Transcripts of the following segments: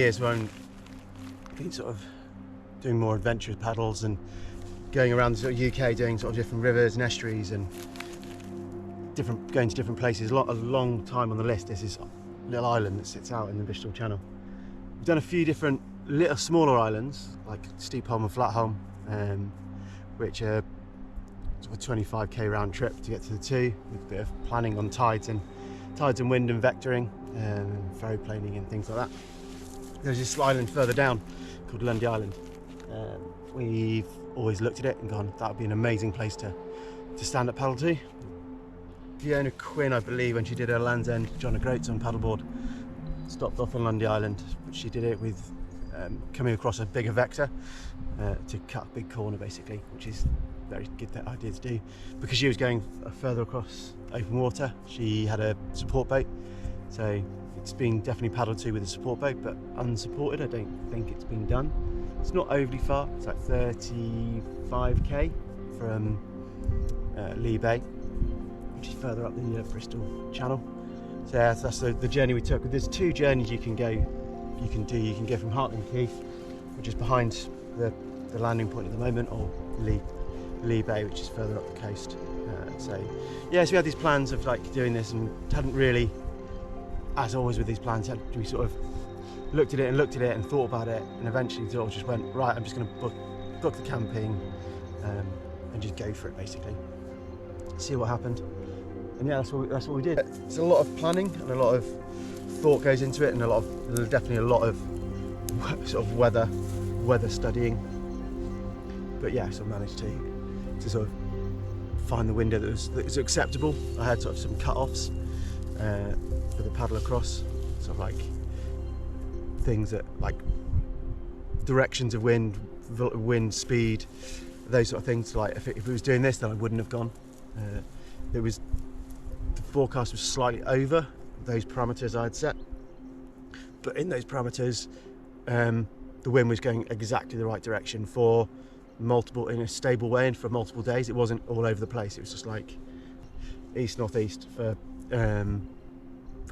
years where I've been sort of doing more adventurous paddles and going around the sort of UK, doing sort of different rivers and estuaries and going to different places. A long time on the list is this little island that sits out in the Bristol Channel. We've done a few different little smaller islands like Steepholm and Flatholm, which are sort of a 25k round trip to get to the two, with a bit of planning on tides and wind and vectoring and ferry planing and things like that. There's this island further down called Lundy Island. We've always looked at it and gone, that would be an amazing place to stand up paddle to. Fiona Quinn, I believe, when she did her Land's End John O'Groats on paddleboard, stopped off on Lundy Island, but she did it with coming across a bigger vector to cut a big corner basically, which is a very good idea to do. Because she was going further across open water, she had a support boat, so it's been definitely paddled to with a support boat, but unsupported I don't think it's been done. It's not overly far, it's like 35k from Lee Bay, which is further up the Bristol Channel. So yeah, that's the journey we took. There's two journeys you can go from Hartland Quay, which is behind the landing point at the moment, or Lee Bay, which is further up the coast. So yeah, so we had these plans of like doing this, and hadn't really, as always with these plans, we sort of looked at it and thought about it, and eventually sort of just went, right, I'm just going to book the camping and just go for it basically. See what happened. And yeah, that's what we did. It's a lot of planning and a lot of thought goes into it, and definitely a lot of sort of weather studying. But yeah, so I managed to sort of find the window that was acceptable. I had sort of some cut-offs for the paddle across, sort of like things that like directions of wind speed, those sort of things. Like if it was doing this, then I wouldn't have gone. The forecast was slightly over those parameters I had set, but in those parameters the wind was going exactly the right direction for in a stable way and for multiple days. It wasn't all over the place, it was just like east northeast for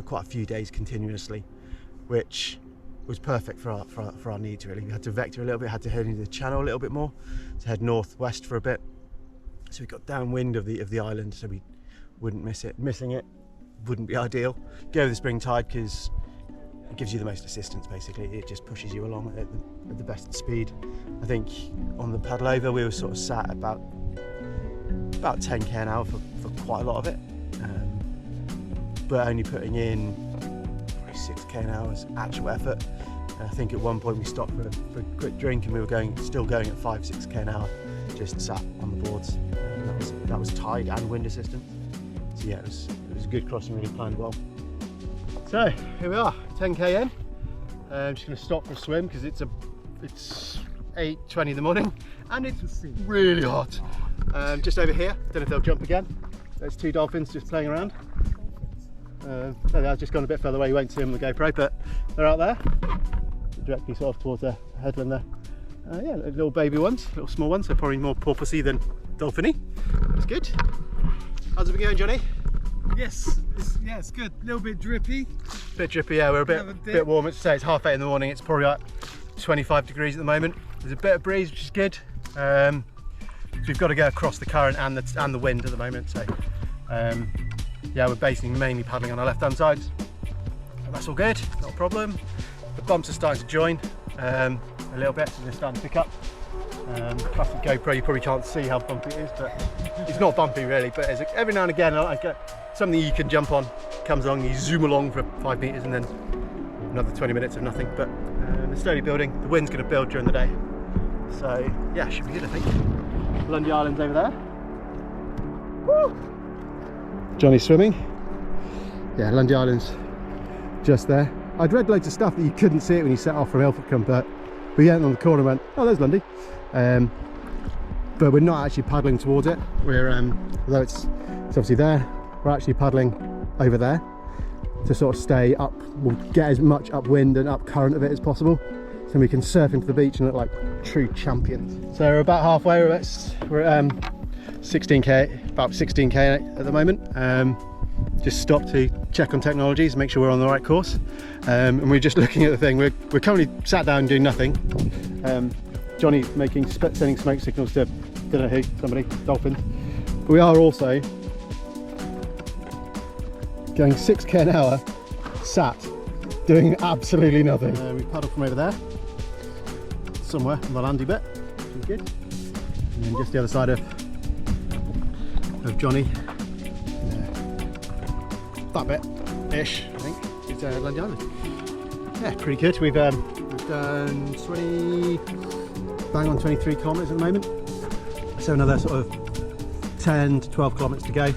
quite a few days continuously, which was perfect for our needs really. We had to vector a little bit, had to head into the channel a little bit more, to head northwest for a bit, so we got downwind of the island so we wouldn't miss it. Missing it wouldn't be ideal. Go with the spring tide because it gives you the most assistance basically. It just pushes you along at the best speed. I think on the paddle over we were sort of sat at about 10k an hour for quite a lot of it, but only putting in probably 6k an hour's actual effort. I think at one point we stopped for a quick drink and we were still going at 5-6k an hour, just sat on the boards. That was tide and wind assistance. So yeah, it was a good crossing, really planned well. So here we are, 10k in. I'm just going to stop for a swim because it's 8:20 in the morning and it's really hot. Just over here, don't know if they'll jump again. There's two dolphins just playing around. I've just gone a bit further away, you won't see them on the GoPro, but they're out there, directly sort of towards the headland there. Yeah, little baby ones, little small ones, so probably more porpoisey than dolphiny. That's good. How's it been going, Johnny? Yes, it's good. A little bit drippy. Bit drippy, yeah. We're a bit warm. It's 8:30 in the morning. It's probably like 25 degrees at the moment. There's a bit of breeze, which is good. So we've got to go across the current and the wind at the moment. So yeah, we're basically mainly paddling on our left-hand side. And that's all good, not a problem. The bumps are starting to join a little bit, so they're starting to pick up. Classic GoPro, you probably can't see how bumpy it is, but it's not bumpy really, but every now and again I get something you can jump on, comes along, you zoom along for 5 meters and then another 20 minutes of nothing, but they're slowly building. The wind's going to build during the day, so yeah, should be good I think. Lundy Island's over there. Woo! Johnny's swimming. Yeah, Lundy Island's just there. I'd read loads of stuff that you couldn't see it when you set off from Ilfracombe, but we went on the corner and went, oh, there's Lundy. But we're not actually paddling towards it. We're, although it's obviously there, we're actually paddling over there to sort of stay up. We'll get as much upwind and up current of it as possible, so we can surf into the beach and look like true champions. So we're about halfway. We're at 16k, about 16k at the moment. Just stopped to check on technologies, make sure we're on the right course. And we're just looking at the thing. We're currently sat down doing nothing. Johnny sending smoke signals to, don't know who, somebody, dolphins. But we are also going 6k an hour, sat, doing absolutely nothing. We paddle from over there, somewhere on the Lundy bit, which is good. And then just the other side of Johnny, that bit-ish, I think, is Lundy Island. Yeah, pretty good. We've done 23 kilometres at the moment, so another sort of 10 to 12 kilometres to go.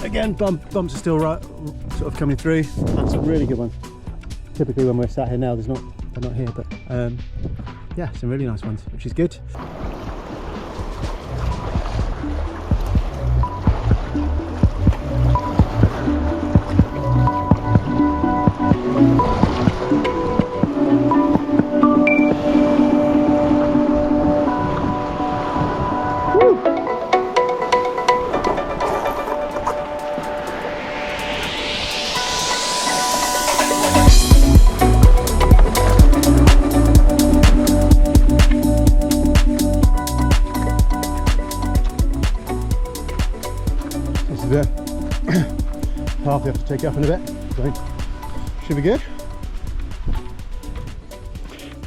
Again, bumps are still sort of coming through, and some really good ones. Typically when we're sat here now, they're not here, but yeah, some really nice ones, which is good. Path we have to take up in a bit, so should be good.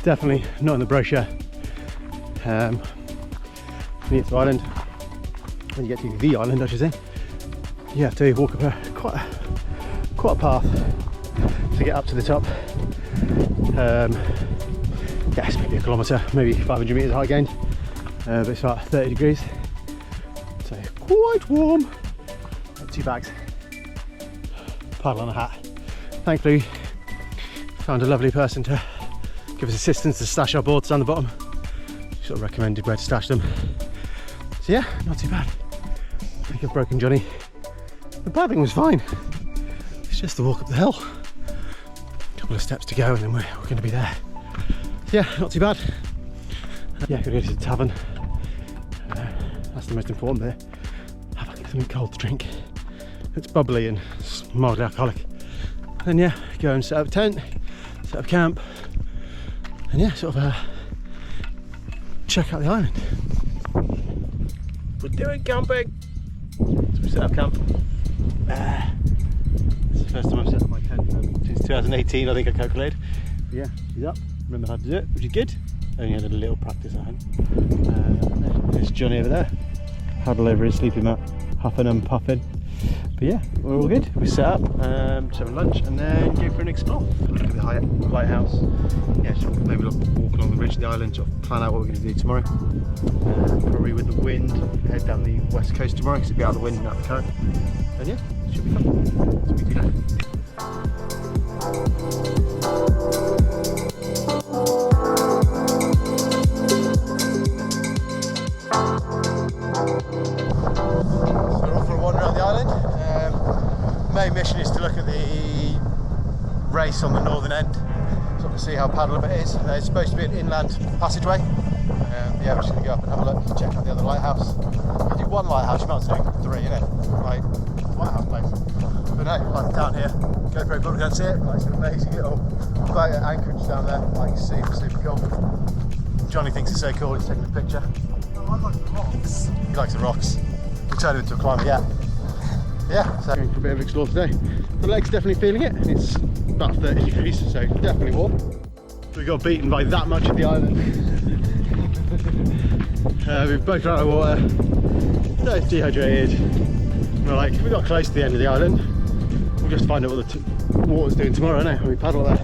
Definitely not in the brochure. When you get to Ireland, when you get to the island I should say, you have to walk up quite a path to get up to the top. Yeah, it's maybe a kilometre, maybe 500 metres high gained, but it's about 30 degrees, so quite warm. Got 2 bags, paddle and a hat. Thankfully found a lovely person to give us assistance to stash our boards down the bottom. She sort of recommended where to stash them, so yeah, not too bad. I think I've broken Johnny. The paddling was fine, it's just the walk up the hill. A couple of steps to go and then we're going to be there. So yeah, not too bad. Yeah, gotta go to the tavern, that's the most important bit. Have like something cold to drink. It's bubbly and mildly alcoholic. And yeah, go and set up a tent, set up camp, and yeah, sort of check out the island. We're doing camping! So we set up camp. It's the first time I've set up my tent since 2018, I think I calculated. But yeah, she's up, remember how to do it, which is good. Only had a little practice at home. There's Johnny over there, huddle over his sleeping mat, huffing and puffing. But yeah, we're all good. We set up, have lunch, and then go for an explore. Look at the lighthouse. Yeah, sort of maybe walk along the ridge of the island, sort of plan out what we're going to do tomorrow. Probably with the wind, head down the west coast tomorrow because it'll be out of the wind and out of the current. And yeah, it should be fun. So we do that. Main mission is to look at the race on the northern end, sort of see how paddleable it is. It's supposed to be an inland passageway. Yeah, we're just going to go up and have a look, check out the other lighthouse. If you do one lighthouse, you might as well do 3, innit? Like, lighthouse place. But no, like down here, GoPro probably don't see it, like it's an amazing little boat anchorage down there, like super cool. Johnny thinks it's so cool, he's taking a picture. Oh, I like the rocks. He likes the rocks. We'll turn him into a climber, yeah. Yeah, so going for a bit of explore today. The leg's definitely feeling it. It's about 30 degrees, so definitely warm. We got beaten by that much of the island. We've both run out of water, both dehydrated. We're like, we got close to the end of the island. We'll just find out what the water's doing tomorrow, innit? When we paddle there.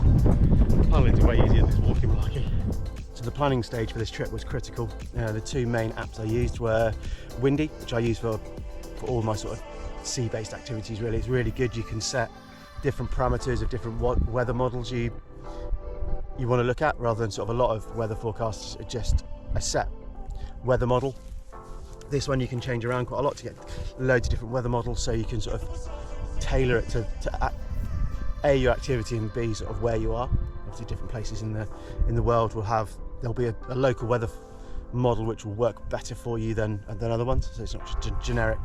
Paddling's way easier than this walking malarkey. So the planning stage for this trip was critical. The 2 main apps I used were Windy, which I use for all my sort of sea-based activities. Really, it's really good. You can set different parameters of different weather models you want to look at, rather than sort of a lot of weather forecasts are just a set weather model. This one you can change around quite a lot to get loads of different weather models, so you can sort of tailor it to A, your activity, and B, sort of where you are. Obviously different places in the world there'll be a local weather model which will work better for you than other ones, so it's not just generic,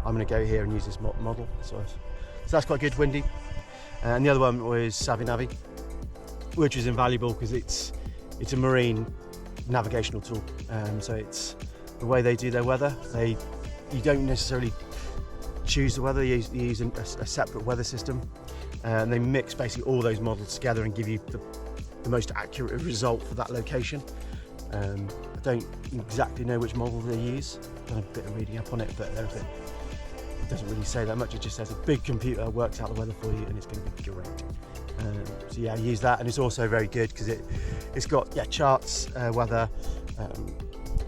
I'm going to go here and use this model. Sort of So that's quite good, windy. And the other one was Savinavi, which is invaluable because it's a marine navigational tool. So it's the way they do their weather. You don't necessarily choose the weather, you use a separate weather system, and they mix basically all those models together and give you the most accurate result for that location. I don't exactly know which model they use. I've done a bit of reading up on it, but it doesn't really say that much. It just says a big computer works out the weather for you and it's going to be great. So yeah, I use that, and it's also very good because it's got charts, weather,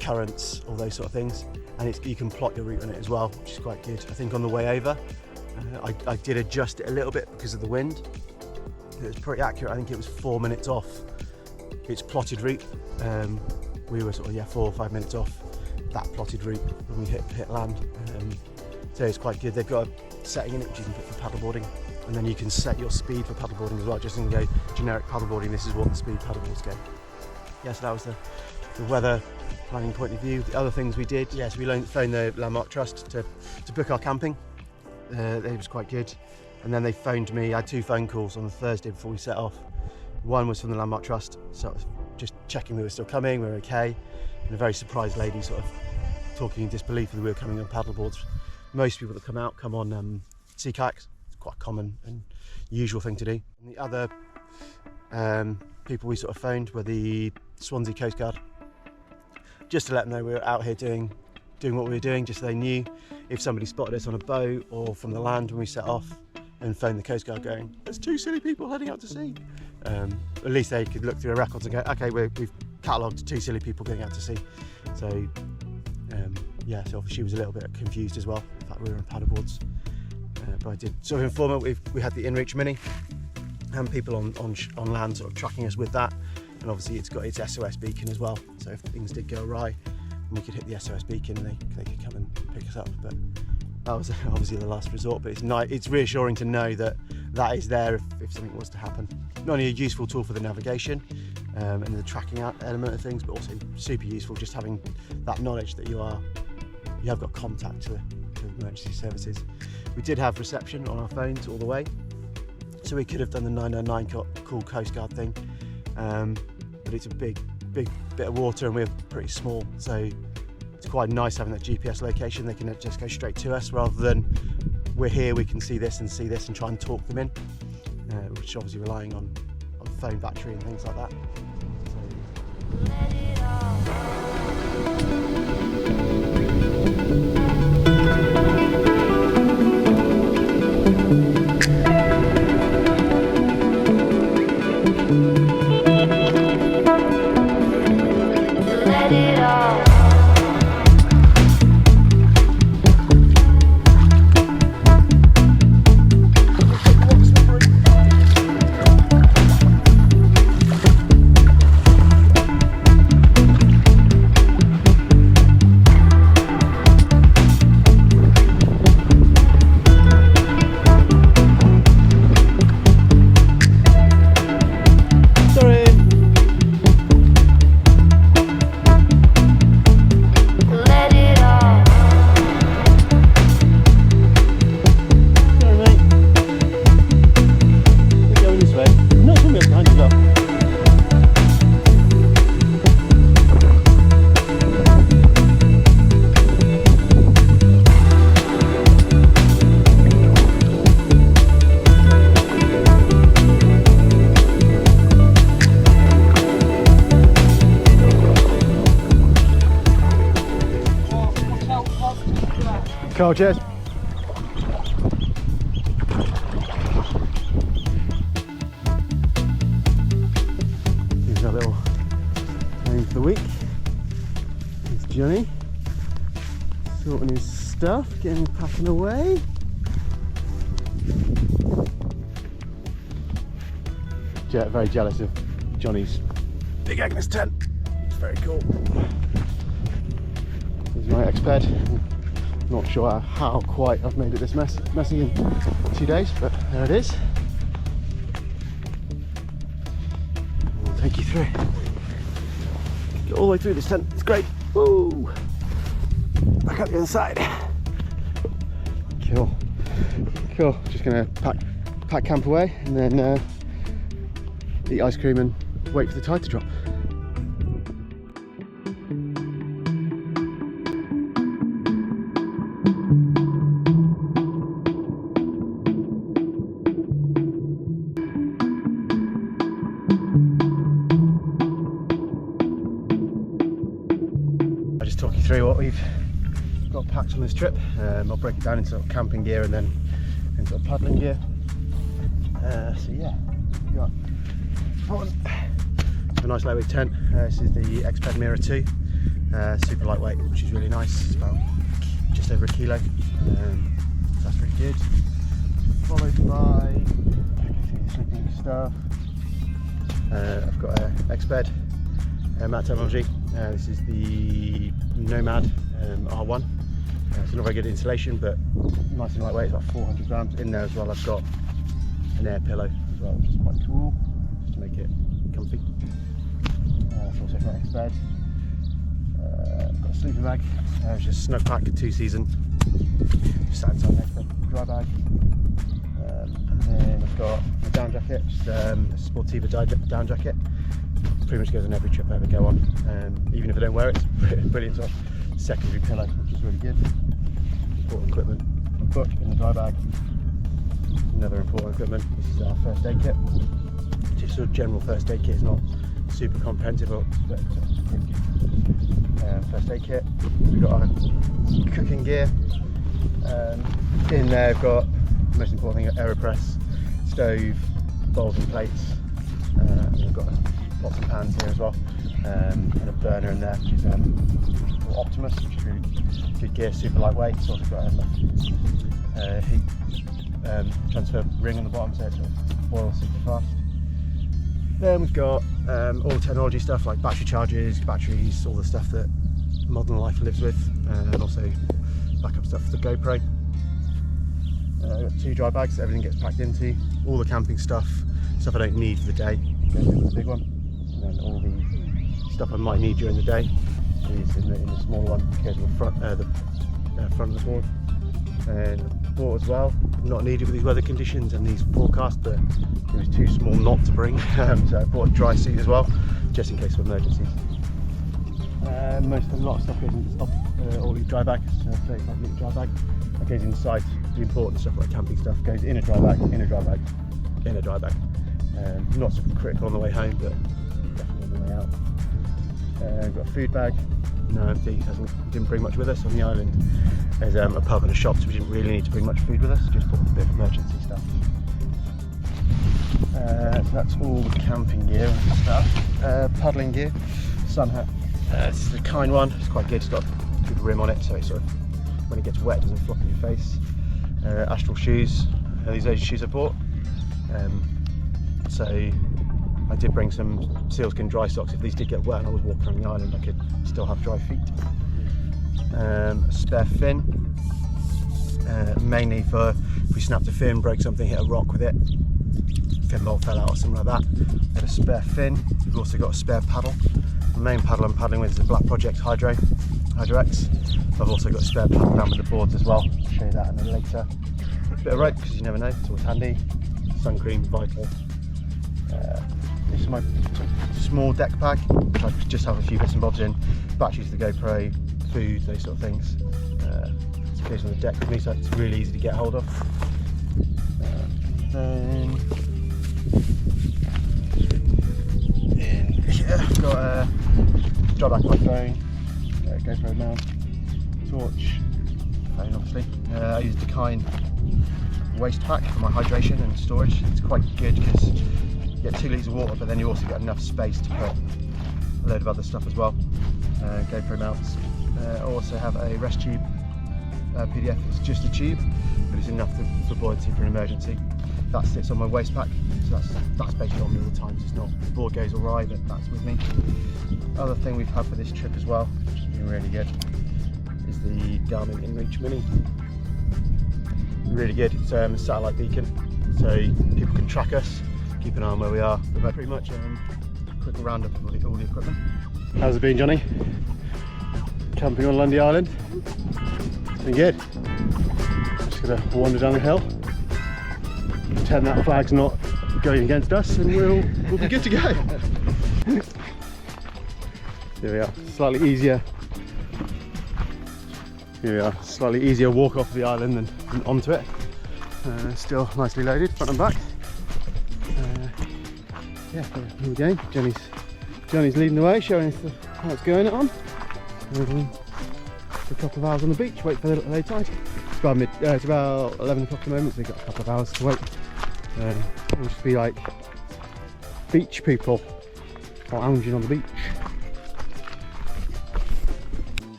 currents, all those sort of things, and you can plot your route on it as well, which is quite good. I think on the way over, I did adjust it a little bit because of the wind. It was pretty accurate. I think it was 4 minutes off its plotted route. We were sort of 4 or 5 minutes off that plotted route when we hit land. So it's quite good. They've got a setting in it which you can put for paddleboarding, and then you can set your speed for paddleboarding as well. Just in go generic paddleboarding, this is what the speed paddleboards go. Yeah, so that was the weather planning point of view. The other things we did, so we phoned the Landmark Trust to book our camping. It was quite good. And then they phoned me. I had 2 phone calls on the Thursday before we set off. One was from the Landmark Trust, so I was just checking we were still coming, we were okay. And a very surprised lady sort of talking in disbelief that we were coming on paddleboards. Most people that come out come on sea kayaks. It's quite a common and usual thing to do. And the other people we sort of phoned were the Swansea Coast Guard, just to let them know we were out here doing what we were doing, just so they knew if somebody spotted us on a boat or from the land when we set off, and phone the Coast Guard going, there's 2 silly people heading out to sea. At least they could look through our records and go, okay, we've catalogued 2 silly people going out to sea. So so obviously she was a little bit confused as well, the fact we were on paddleboards. But I did sort of inform her we had the InReach Mini, and people on land sort of tracking us with that. And obviously it's got its SOS beacon as well, so if things did go awry, we could hit the SOS beacon and they could come and pick us up. But that was obviously the last resort. But it's reassuring to know that is there if something was to happen. Not only a useful tool for the navigation and the tracking element of things, but also super useful just having that knowledge that you have got contact to emergency services. We did have reception on our phones all the way, so we could have done the 999 call Coast Guard thing, but it's a big bit of water and we're pretty small, so it's quite nice having that GPS location. They can just go straight to us rather than we're here, we can see this and try and talk them in, which is obviously relying on phone battery and things like that. Cool, cheers. Here's our little home for the week. Here's Johnny sorting his stuff, getting packing away. Very jealous of Johnny's big Agnes tent. It's very cool. Here's my Exped. Not sure how quite I've made it this messy in 2 days, but there it is. We'll take you through. Get all the way through this tent. It's great. Woo! Back up the other side. Cool. Cool. Just gonna pack camp away and then eat ice cream and wait for the tide to drop. I'll just talk you through what we've got packed on this trip. I'll break it down into sort of camping gear and then into paddling gear. So yeah, we got a nice lightweight tent. This is the Exped Mira 2, super lightweight, which is really nice. It's about just over a kilo, so that's really good. Followed by sleeping stuff. I've got an Exped mat technology. This is the Nomad R1. It's not very good insulation, but nice and lightweight. It's about 400 grams. In there as well, I've got an air pillow as well, which is quite cool, just to make it comfy. I've also got Exped. I've got a sleeping bag. It's just snug pack, 2-season. Just sat inside next to the dry bag. And then I've got a down jacket, just a Sportiva down jacket. Pretty much goes on every trip I ever go on. Even if I don't wear it, it's a brilliant sort of secondary pillow, which is really good. Important equipment. A book in the dry bag. Another important equipment. This is our first aid kit. Just sort of general first aid kit. It's not super comprehensive, but it's pretty good. First aid kit. We've got our cooking gear. In there, I've got the most important thing: AeroPress, stove, bowls and plates. We've got pots and pans here as well, and a burner in there, which is Optimus, which is really good gear, super lightweight. It's also got a heat transfer ring on the bottom, so it sort of boils super fast. Then we've got all the technology stuff like battery chargers, batteries, all the stuff that modern life lives with, and also backup stuff for the GoPro. I've got 2 dry bags that everything gets packed into. All the camping stuff I don't need for the day goes into the big one, and then all the stuff I might need during the day is in the smaller one, goes in the front of the board. And the board as well, not needed with these weather conditions and these forecasts, but it was too small not to bring, so I bought a dry suit as well, just in case of emergencies. A lot of stuff goes into all these dry bags, 35 litre dry bag. That goes inside. The important stuff like camping stuff goes in a dry bag, in a dry bag, in a dry bag. Not super critical on the way home, but definitely on the way out. We've got a food bag. No empty, didn't bring much with us on the island. There's a pub and a shop, so we didn't really need to bring much food with us, just bought a bit of emergency stuff. So that's all the camping gear and stuff. Paddling gear, sun hat. This is the kind one, it's quite good, it's got a good rim on it, so it sort of, when it gets wet, it doesn't flop in your face. Astral shoes, these are shoes I bought. So I did bring some sealskin dry socks. If these did get wet and I was walking on the island, I could still have dry feet. A spare fin, mainly for if we snapped a fin, broke something, hit a rock with it, fin bolt fell out or something like that. Got a spare fin. We've also got a spare paddle. The main paddle I'm paddling with is a Black Project Hydro X. I've also got a spare paddle down with the boards as well. I'll show you that in a later. A bit of rope, because you never know, it's always handy. Sun cream, vital. This is my small deck pack, which I just have a few bits and bobs in. Batteries for the GoPro, food, those sort of things. It goes on the deck with me, so it's really easy to get hold of. Then in here I've got a dry back my phone, GoPro mount, torch, phone obviously. I use the Kind waste pack for my hydration and storage. It's quite good because you get 2 litres of water, but then you also get enough space to put a load of other stuff as well. GoPro mounts. I also have a rest tube PDF. It's just a tube, but it's enough for buoyancy for an emergency. That sits on my waist pack, so that's basically on me all the time. It's not, the board goes alright, but that's with me. Other thing we've had for this trip as well, which has been really good, is the Garmin InReach Mini. Really good. It's a satellite beacon, so people can track us, keep an eye on where we are. But pretty much a quick roundup of all the equipment. How's it been, Johnny? Camping on Lundy Island? It's been good. Just gonna wander down the hill. pretend that flag's not going against us, and we'll be good to go. Here we are, slightly easier. Here we are, slightly easier walk off the island than onto it. Still nicely loaded, front and back. Yeah, here we go. Johnny's leading the way, showing us how it's going on. A couple of hours on the beach, wait for the low tide. It's about 11 o'clock at the moment, so we've got a couple of hours to wait. We'll just be like beach people, lounging on the beach.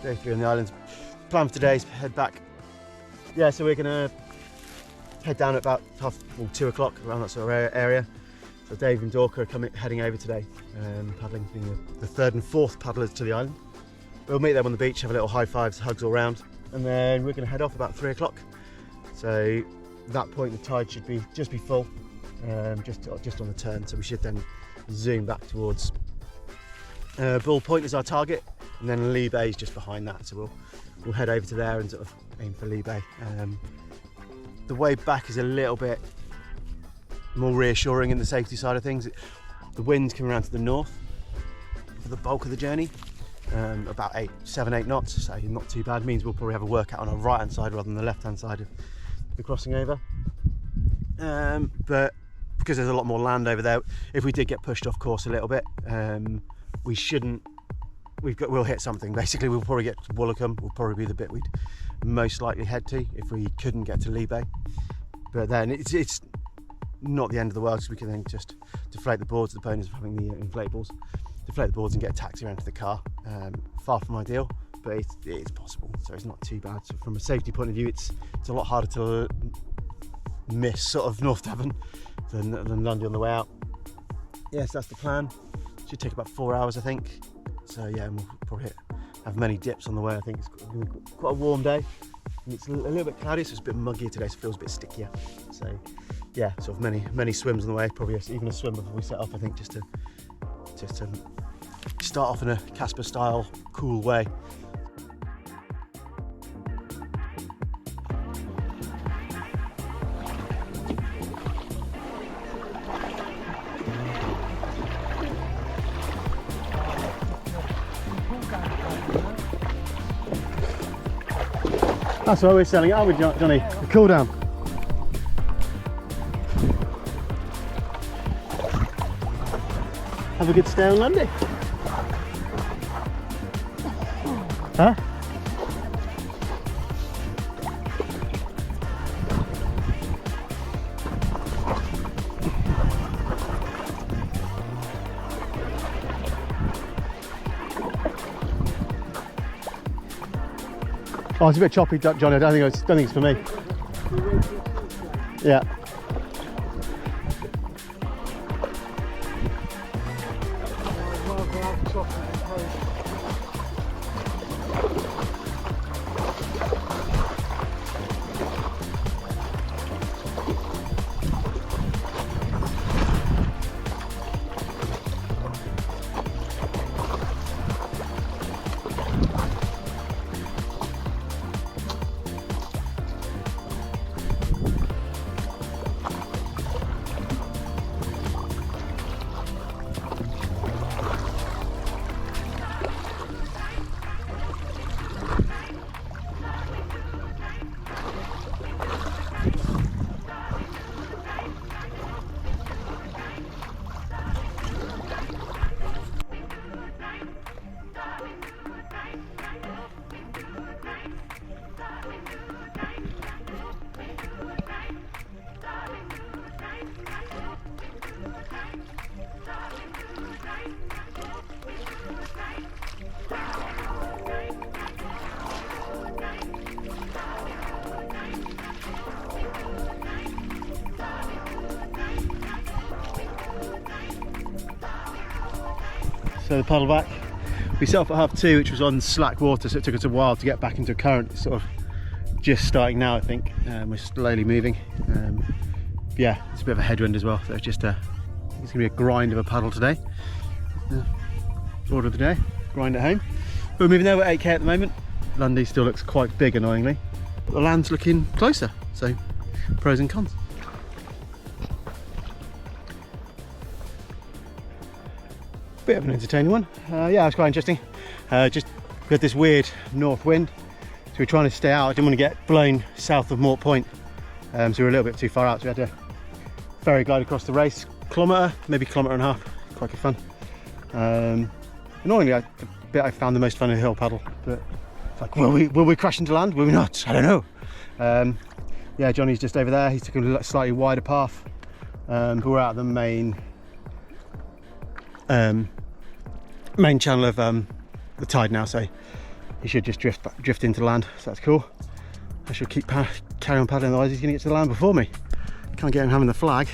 Day 3 on the islands. Plan for today is head back. Yeah, so we're gonna head down at about 2 o'clock, around that sort of area. So Dave and Dorka are heading over today, paddling, being the third and fourth paddlers to the island. We'll meet them on the beach, have a little high fives, hugs all round, and then we're going to head off about 3 o'clock. So at that point the tide should just be full, just on the turn. So we should then zoom back towards Bull Point is our target, and then Lee Bay is just behind that. So we'll head over to there and sort of aim for Lee Bay. The way back is a little bit more reassuring in the safety side of things. The wind's coming around to the north for the bulk of the journey, about 7-8 knots, so not too bad. Means we'll probably have a workout on our right hand side rather than the left hand side of the crossing over. But because there's a lot more land over there, if we did get pushed off course a little bit, we'll hit something. Basically, we'll probably get to Woolacombe, will probably be the bit we'd most likely head to if we couldn't get to Lee Bay. But then it's not the end of the world, because we can then just deflate the boards. The bonus of having the inflatables, deflate the boards and get a taxi around to the car. Far from ideal, but it is possible, so it's not too bad. So from a safety point of view, it's a lot harder to miss sort of North Devon than Lundy on the way out. Yes, that's the plan. Should take about 4 hours, I think. So yeah, and we'll probably have many dips on the way. I think it's quite a warm day. And it's a little bit cloudy, so it's a bit muggy today, so it feels a bit stickier. So yeah, sort of many swims on the way. Probably even a swim before we set off, I think, just to start off in a Casper style cool way. That's why we're selling it, aren't we, Johnny? The cool down. Have a good stay on Lundy. Huh? Oh, it's a bit choppy, Johnny. I don't think it's for me. Yeah. So the paddle back, we set off at 2:30, which was on slack water, so it took us a while to get back into a current. It's sort of just starting now, I think. We're slowly moving. Yeah, it's a bit of a headwind as well, so it's just it's gonna be a grind of a paddle today. Order of the day, grind at home. We're moving over 8k at the moment. Lundy still looks quite big, annoyingly. But the land's looking closer, so pros and cons. Bit of an entertaining one. Yeah, it was quite interesting. Just we had this weird north wind, so we were trying to stay out. I didn't want to get blown south of Mort Point, so we were a little bit too far out, so we had to ferry glide across the race, kilometre, maybe kilometre and a half. Quite good fun. Annoyingly, the bit I found the most fun in a hill paddle, but it's like, will we crash into land? Will we not? I don't know. Yeah, Johnny's just over there. He took a slightly wider path, but we're out of the main channel of the tide now, so he should just drift into land, so that's cool. I should carry on paddling, otherwise he's going to get to the land before me. Can't get him having the flag.